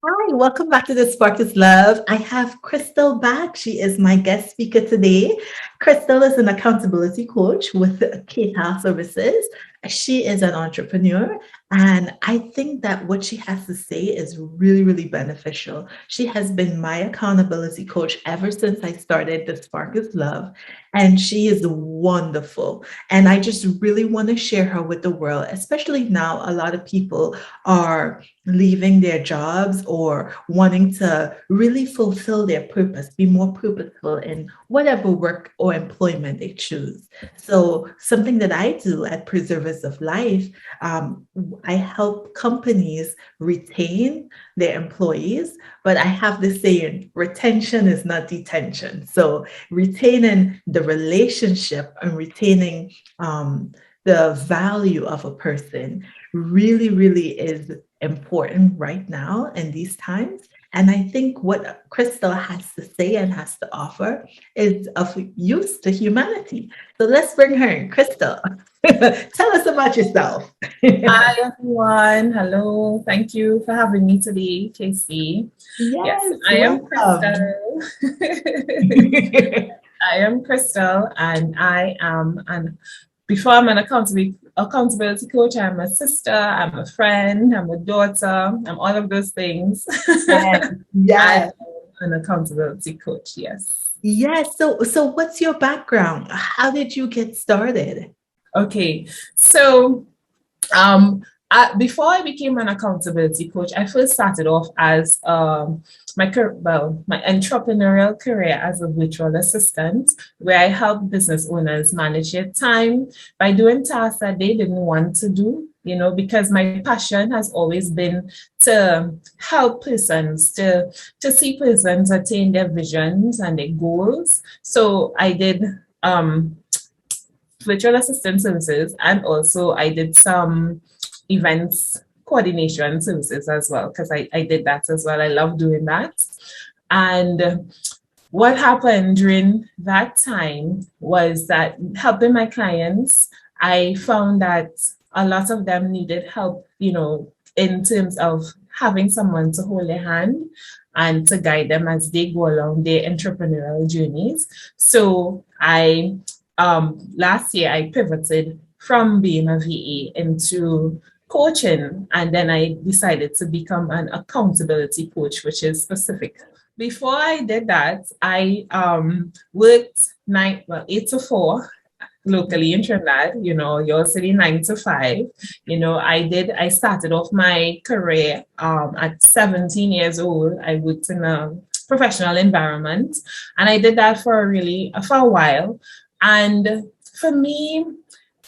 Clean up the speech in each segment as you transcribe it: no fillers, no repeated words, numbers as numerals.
Hi, welcome back to the Spark is Love. I have Krystal back. She is my guest speaker today. Krystal is an accountability coach with Ktal Services. She is an entrepreneur, and I think that what she has to say is really, really beneficial. She has been my accountability coach ever since I started the Spark is Love, and she is wonderful. And I just really want to share her with the world, especially now. A lot of people are leaving their jobs or wanting to really fulfill their purpose, be more purposeful in whatever work or employment they choose. So, something that I do at Preservers of Life, um, I help companies retain their employees, but I have this saying retention is not detention. So, retaining the relationship and retaining the value of a person really, really is important right now in these times. And I think what Krystal has to say and has to offer is of use to humanity. So let's bring her in. Krystal, tell us about yourself. Hi everyone. Hello. Thank you for having me today, Casey. Yes, Yes, I am welcome. Krystal. I am Krystal, and I am an before I'm an accountability coach, I'm a sister, I'm a friend, I'm a daughter, I'm all of those things. Yes, And yes, an accountability coach, yes. yes. So what's your background? How did you get started? Okay. So before I became an accountability coach, I first started off as my entrepreneurial career as a virtual assistant, where I help business owners manage their time by doing tasks that they didn't want to do. Because my passion has always been to help persons to see persons attain their visions and their goals. So I did virtual assistant services, and also I did some events coordination services as well, because I did that as well. I love doing that. And what happened during that time was that helping my clients, I found that a lot of them needed help, in terms of having someone to hold their hand and to guide them as they go along their entrepreneurial journeys. So I last year I pivoted from being a VA into coaching, and then I decided to become an accountability coach, which is specific. Before I did that, I worked 8 to 4 locally in Trinidad, your city 9 to 5. I started off my career at 17 years old. I worked in a professional environment, and I did that for a while. And for me,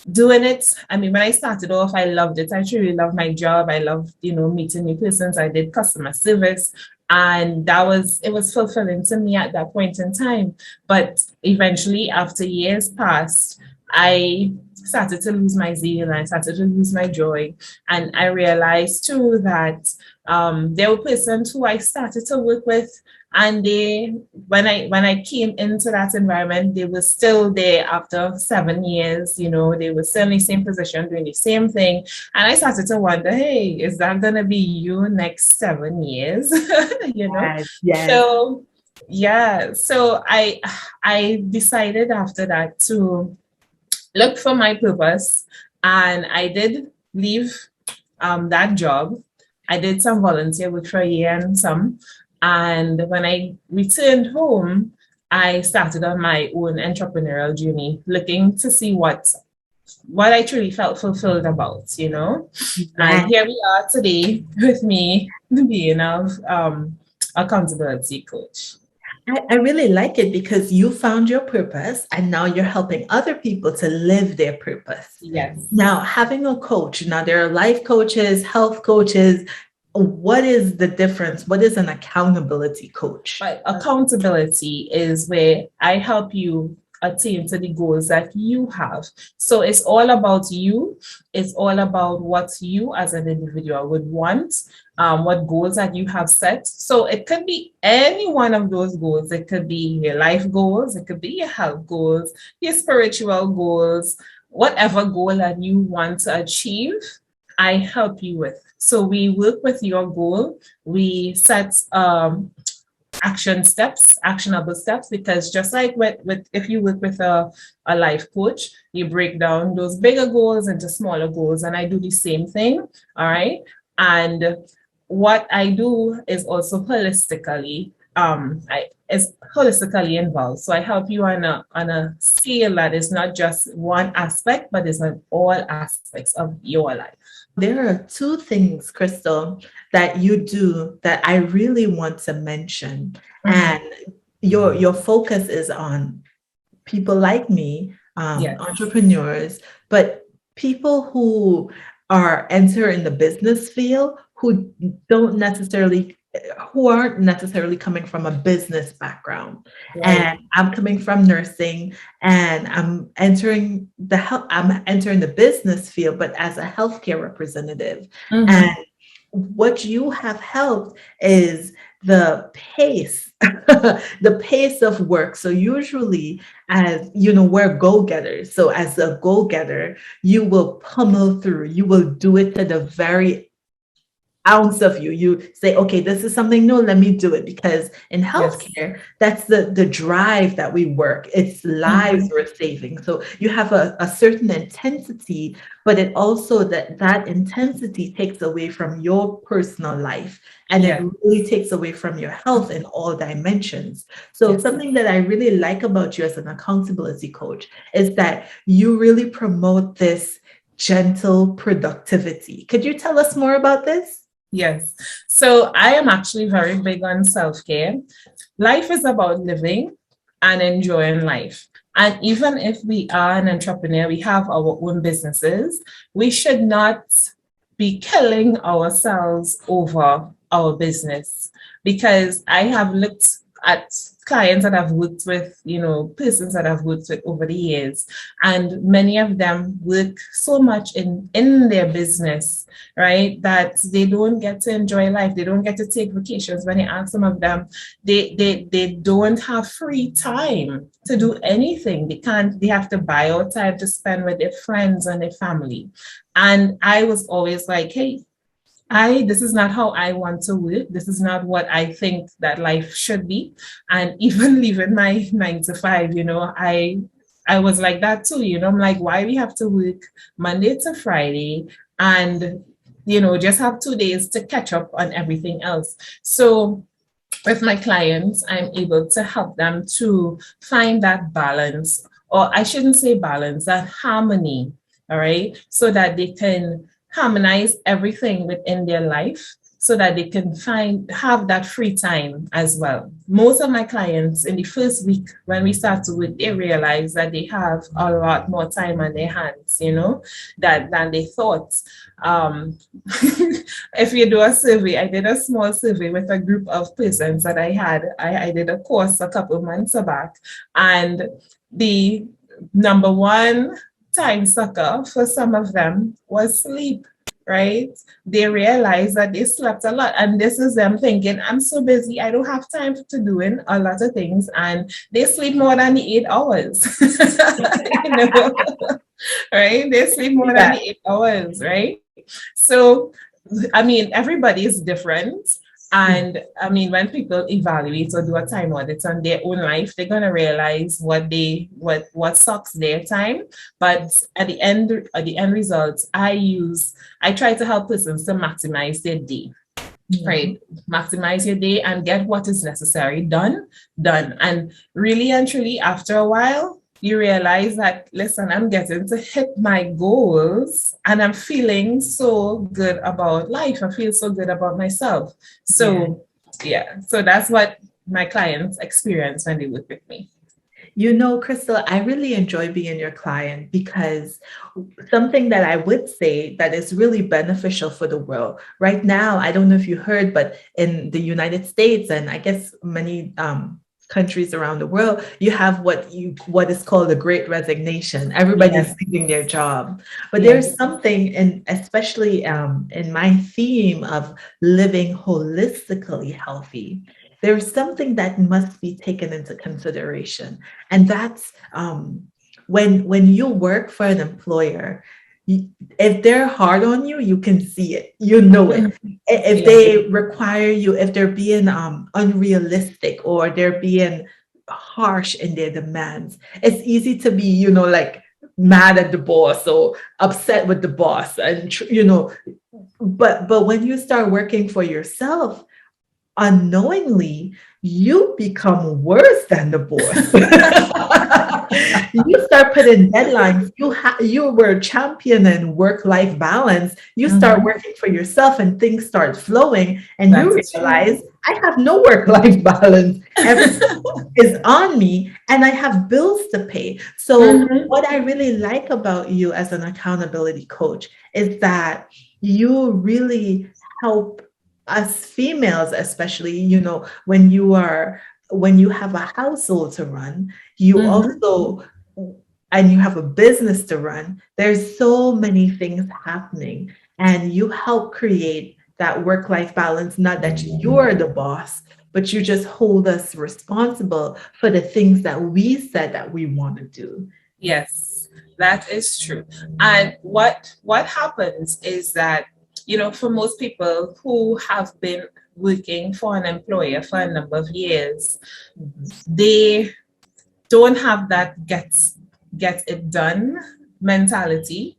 doing it, I mean, when I started off, I loved it. I truly loved my job. I loved, meeting new persons. I did customer service, and it was fulfilling to me at that point in time. But eventually, after years passed, I started to lose my zeal, and I started to lose my joy. And I realized too that there were persons who I started to work with, and when I came into that environment, they were still there after 7 years. They were still in the same position doing the same thing. And I started to wonder, hey, is that gonna be you next 7 years? you know Yes, yes. so yeah, so I decided after that to look for my purpose, and I did leave that job. I did some volunteer work for a year and some. And when I returned home, I started on my own entrepreneurial journey, looking to see what I truly felt fulfilled about. And Yes. here we are today with me being a accountability coach. I really like it because you found your purpose and now you're helping other people to live their purpose. Yes. Now, having a coach, now there are life coaches, health coaches. What is the difference? What is an accountability coach? But accountability is where I help you attain to the goals that you have. So it's all about you. It's all about what you as an individual would want, what goals that you have set. So it could be any one of those goals. It could be your life goals. It could be your health goals, your spiritual goals, whatever goal that you want to achieve, I help you with. So we work with your goal. We set actionable steps, because just like with if you work with a life coach, you break down those bigger goals into smaller goals. And I do the same thing. All right. And what I do is also holistically involved. So I help you on a scale that is not just one aspect, but is on all aspects of your life. There are two things, Krystal, that you do that I really want to mention. And your focus is on people like me, Yes. entrepreneurs, but people who are entering the business field who aren't necessarily coming from a business background. Right. And I'm coming from nursing, and I'm entering the business field, but as a healthcare representative. And what you have helped is the pace, the pace of work. So usually, as you know, we're go-getters. So as a go-getter, you will pummel through, you will do it to the very ounce of you. You say, okay, this is something new, let me do it. Because in healthcare, that's the drive that we work. It's lives we're saving. So you have a certain intensity, but it also that intensity takes away from your personal life. And it really takes away from your health in all dimensions. So something that I really like about you as an accountability coach is that you really promote this gentle productivity. Could you tell us more about this? Yes. So I am actually very big on self-care. Life is about living and enjoying life. And even if we are an entrepreneur, we have our own businesses, we should not be killing ourselves over our business. Because I have looked at clients that I've worked with, persons that I've worked with over the years, and many of them work so much in their business, right, that they don't get to enjoy life. They don't get to take vacations. When you ask some of them, they don't have free time to do anything. They have to buy out time to spend with their friends and their family. And I was always like, hey, this is not how I want to work. This is not what I think that life should be. And even leaving my 9 to 5, I was like that too. I'm like, why we have to work Monday to Friday and, just have 2 days to catch up on everything else. So with my clients, I'm able to help them to find that balance, or I shouldn't say balance, that harmony, all right, so that they can harmonize everything within their life, so that they can have that free time as well. Most of my clients in the first week when we start to work, they realize that they have a lot more time on their hands, than they thought. If you do a survey, I did a small survey with a group of persons that I had. I did a course a couple of months back, and the number one time sucker for some of them was sleep, right? They realized that they slept a lot, and this is them thinking, I'm so busy, I don't have time to doing a lot of things, and they sleep more than the 8 hours. Right? They sleep more than the 8 hours, right? So, everybody is different. And when people evaluate or do a time audit on their own life, they're going to realize what sucks their time. But at the end result, I try to help persons to maximize their day. Right? Maximize your day and get what is necessary done. And really and truly, after a while, you realize that, listen, I'm getting to hit my goals and I'm feeling so good about life. I feel so good about myself. So, so that's what my clients experience when they work with me. Krystal, I really enjoy being your client, because something that I would say that is really beneficial for the world right now, I don't know if you heard, but in the United States, and I guess many countries around the world, you have what is called the Great Resignation. Everybody's leaving their job. But there's something, and especially in my theme of living holistically healthy, there's something that must be taken into consideration. And that's when you work for an employer, if they're hard on you, you can see it, you know it. If Yeah, they require you, if they're being unrealistic or they're being harsh in their demands, it's easy to be, like mad at the boss or upset with the boss, and but when you start working for yourself, unknowingly, you become worse than the boss. You start putting deadlines. You were championing work-life balance. You start working for yourself, and things start flowing, and you that's true. realize I have no work-life balance. Everything is on me, and I have bills to pay. So Mhm. what I really like about you as an accountability coach is that you really help us females, especially, when you have a household to run, you Mhm. also, and you have a business to run, there's so many things happening, and you help create that work-life balance, not that you're the boss, but you just hold us responsible for the things that we said that we want to do. Yes, that is true. And what happens is that, for most people who have been working for an employer for a number of years, Mhm. they don't have that get it done mentality,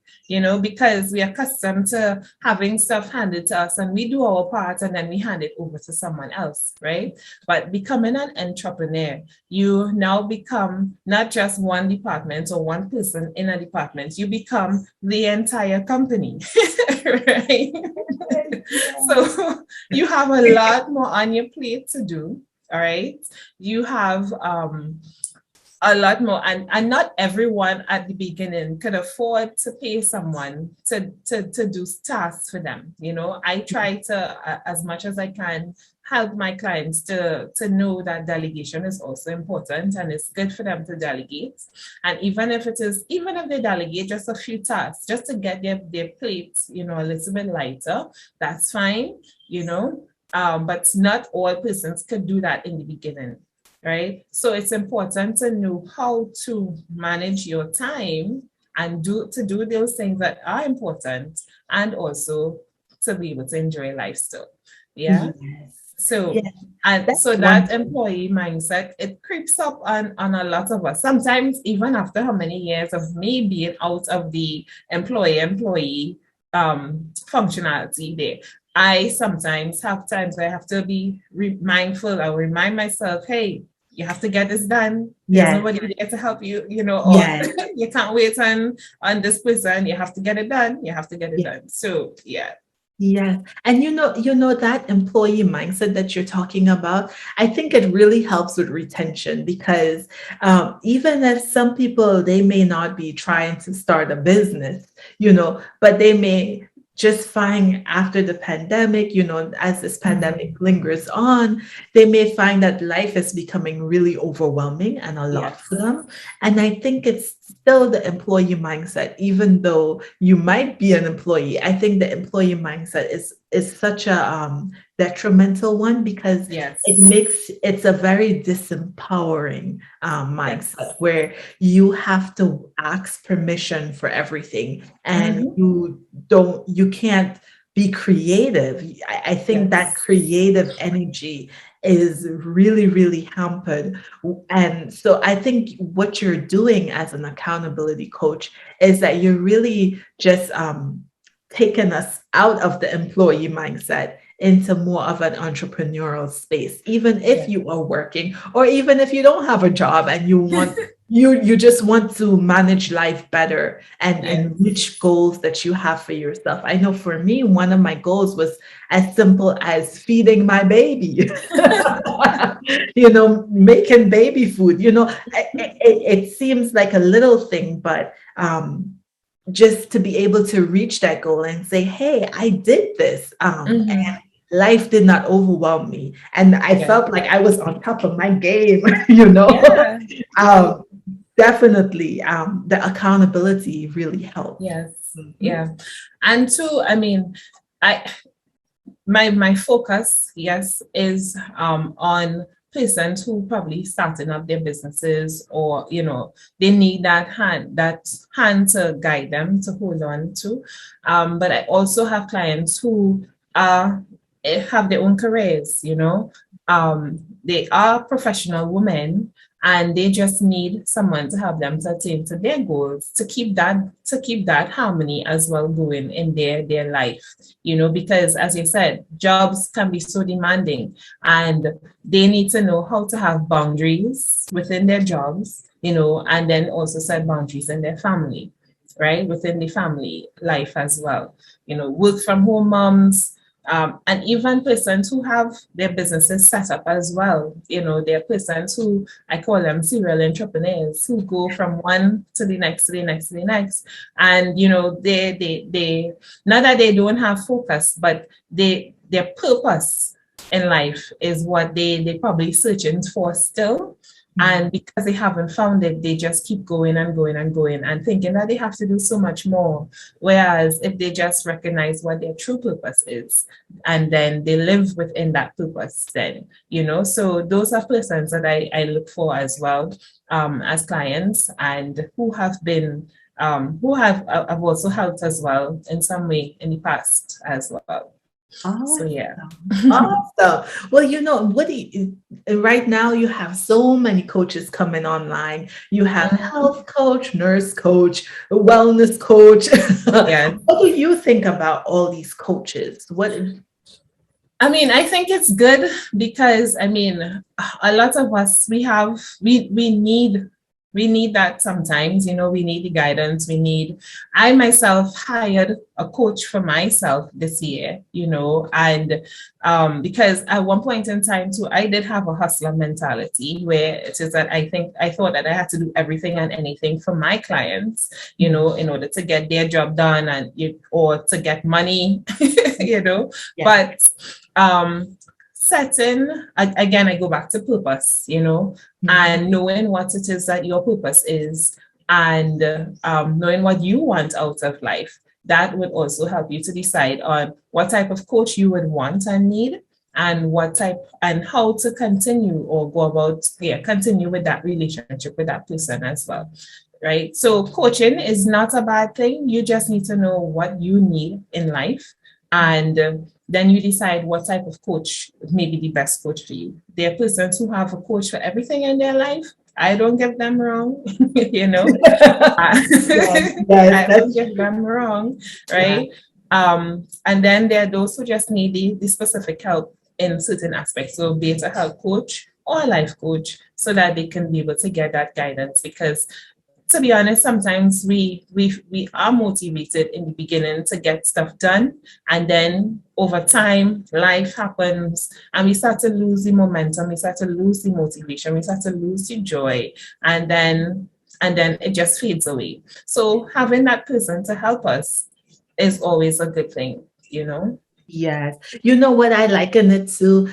because we are accustomed to having stuff handed to us and we do our part and then we hand it over to someone else, right? But becoming an entrepreneur, you now become not just one department or one person in a department, you become the entire company, right? So you have a lot more on your plate to do. All right. You have a lot more, and not everyone at the beginning could afford to pay someone to do tasks for them. I try to, as much as I can, help my clients to know that delegation is also important and it's good for them to delegate. And even if they delegate just a few tasks just to get their plates, a little bit lighter, that's fine, but not all persons could do that in the beginning, right? So it's important to know how to manage your time and do those things that are important, and also to be able to enjoy life still. Yeah. Yes. So, Yes, and that's so one that thing. employee mindset, it creeps up on a lot of us. Sometimes even after how many years of me being out of the employee functionality there, I sometimes have times where I have to be mindful. I remind myself, hey, you have to get this done. There's Yes, nobody there to help you, or yes. you can't wait on this person. You have to get it done. You have to get it done. So yeah. Yes. And that employee mindset that you're talking about, I think it really helps with retention because even if some people, they may not be trying to start a business, but they may just find after the pandemic, as this pandemic lingers on, they may find that life is becoming really overwhelming and a lot for Yes. them. And I think it's still the employee mindset, even though you might be an employee. I think the employee mindset is such a detrimental one because Yes. it's a very disempowering mindset Yes. where you have to ask permission for everything, and Mm-hmm. you can't be creative. I think that Yes. creative energy is really, really hampered. And so I think what you're doing as an accountability coach is that you're really just taking us out of the employee mindset into more of an entrepreneurial space, even if Yes. you are working or even if you don't have a job and you just want to manage life better and Yes. reach goals that you have for yourself. I know for me, one of my goals was as simple as feeding my baby. Making baby food. It seems like a little thing, but just to be able to reach that goal and say, hey, I did this. Mm-hmm. And life did not overwhelm me. And I Yeah. felt like I was on top of my game, you know. Yeah. Yeah. um, Definitely, the accountability really helps. Yes. Mhm. Yeah. And two, I mean, I my focus, yes, is on persons who probably starting up their businesses, or they need that hand to guide them, to hold on to. But I also have clients who are have their own careers. They are professional women, and they just need someone to help them to attain to their goals, to keep that harmony as well going in their life. Because as you said, jobs can be so demanding, and they need to know how to have boundaries within their jobs, and then also set boundaries in their family, right? Within the family life as well. Work from home moms, and even persons who have their businesses set up as well. There are persons who I call them serial entrepreneurs, who go from one to the next, to the next, to the next. And, they not that they don't have focus, but their purpose in life is what they probably searching for still. And because they haven't found it, they just keep going and going and going and thinking that they have to do so much more. Whereas if they just recognize what their true purpose is, and then they live within that purpose, then, so those are persons that I look for as well, as clients, and who have also helped as well in some way in the past as well. So yeah. Awesome. Well, right now you have so many coaches coming online. You have health coach, nurse coach, wellness coach. Yeah. What do you think about all these coaches? I think it's good because a lot of us, we need that sometimes. We need the guidance. I myself hired a coach for myself this year, and because at one point in time too, I did have a hustler mentality, where it is that I thought that I had to do everything and anything for my clients, in order to get their job done or to get money, but setting, again, I go back to purpose, and knowing what it is that your purpose is, and knowing what you want out of life. That would also help you to decide on what type of coach you would want and need, and how to continue or go about, continue with that relationship with that person as well. Right. So coaching is not a bad thing. You just need to know what you need in life, and then you decide what type of coach may be the best coach for you. There are persons who have a coach for everything in their life. I don't get them wrong, I don't get them wrong, right? Yeah. And then there are those who just need the specific help in certain aspects. So be it a health coach or a life coach, so that they can be able to get that guidance. Because to be honest, sometimes we are motivated in the beginning to get stuff done, and then over time, life happens, and we start to lose the momentum, we start to lose the motivation, we start to lose the joy, and then it just fades away. So having that person to help us is always a good thing, Yes. You know what I liken it to?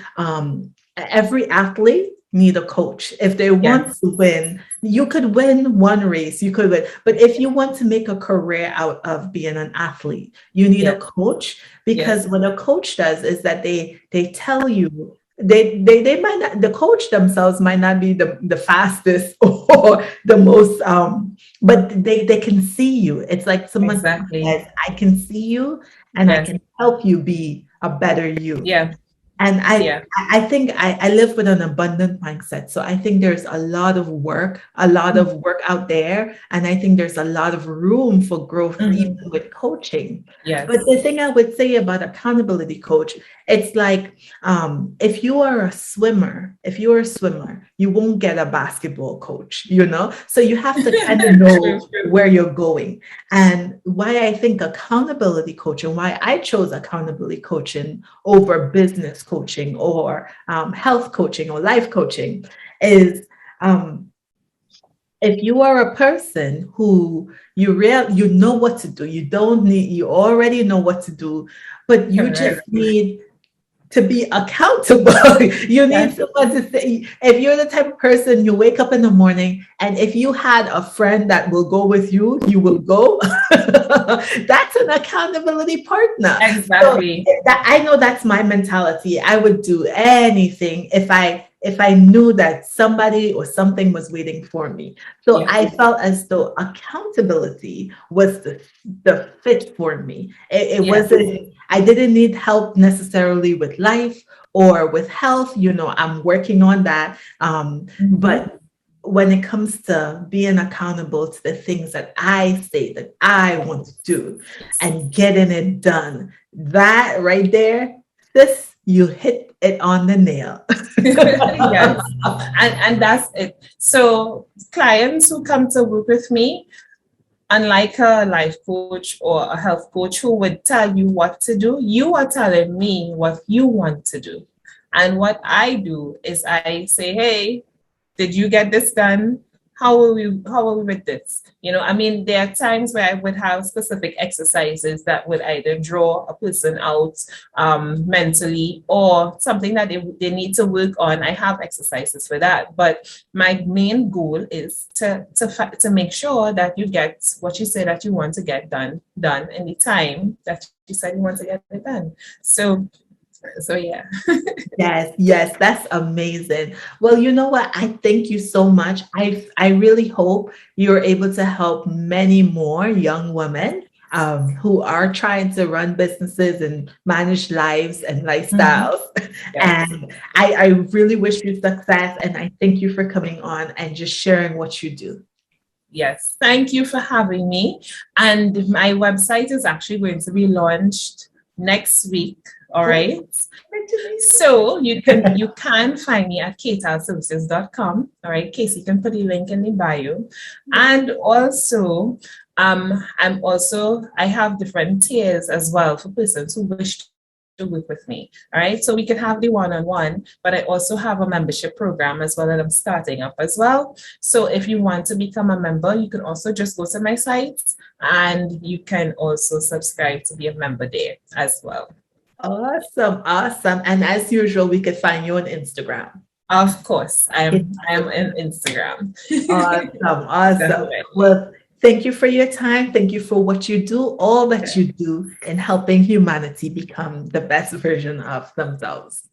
Every athlete need a coach. If they want to win, you could win one race, you could win. But if you want to make a career out of being an athlete, you need a coach, because what a coach does is that they tell you, they might not, the coach themselves might not be the fastest or the most, but they can see you. It's like someone says, I can see you, and I can help you be a better you. Yeah. And I think I live with an abundant mindset. So I think there's a lot of work out there. And I think there's a lot of room for growth, even with coaching. Yes. But the thing I would say about accountability coach, it's like, if you are a swimmer, you won't get a basketball coach, So you have to kind of know where you're going. And why I think accountability coaching, why I chose accountability coaching over business coaching or health coaching or life coaching is, if you are a person who you know what to do, you already know what to do, but you just need to be accountable. You need someone to say, if you're the type of person, you wake up in the morning, and if you had a friend that will go with you, you will go. That's an accountability partner. Exactly. So I know that's my mentality. I would do anything if if I knew that somebody or something was waiting for me. So Yeah. I felt as though accountability was the fit for me. It Yes. wasn't, I didn't need help necessarily with life or with health. I'm working on that. Mhm. But when it comes to being accountable to the things that I say that I want to do and getting it done, that right there, this you hit it on the nail. Yes. And that's it. So clients who come to work with me, unlike a life coach or a health coach who would tell you what to do, you are telling me what you want to do. And what I do is I say, hey, did you get this done? How are we with this? I mean, there are times where I would have specific exercises that would either draw a person out mentally or something that they need to work on. I have exercises for that. But my main goal is to make sure that you get what you say that you want to get done in the time that you said you want to get it done. So yeah. Yes, yes, that's amazing. Well, you know what? I thank you so much. I really hope you're able to help many more young women who are trying to run businesses and manage lives and Mhm. lifestyles. Yes. And I really wish you success. And I thank you for coming on and just sharing what you do. Yes, thank you for having me. And my website is actually going to be launched next week. All Oh, right. congratulations. So you can find me at ktalservices.com. All right. Casey can put the link in the bio. And also, I have different tiers as well for persons who wish to work with me. All right. So we can have the one-on-one, but I also have a membership program as well that I'm starting up as well. So if you want to become a member, you can also just go to my site and you can also subscribe to be a member there as well. Awesome, awesome. And as usual, we could find you on Instagram. Of course, I'm on Instagram. Awesome, awesome. Definitely. Well, thank you for your time. Thank you for what you do, all that you do in helping humanity become the best version of themselves.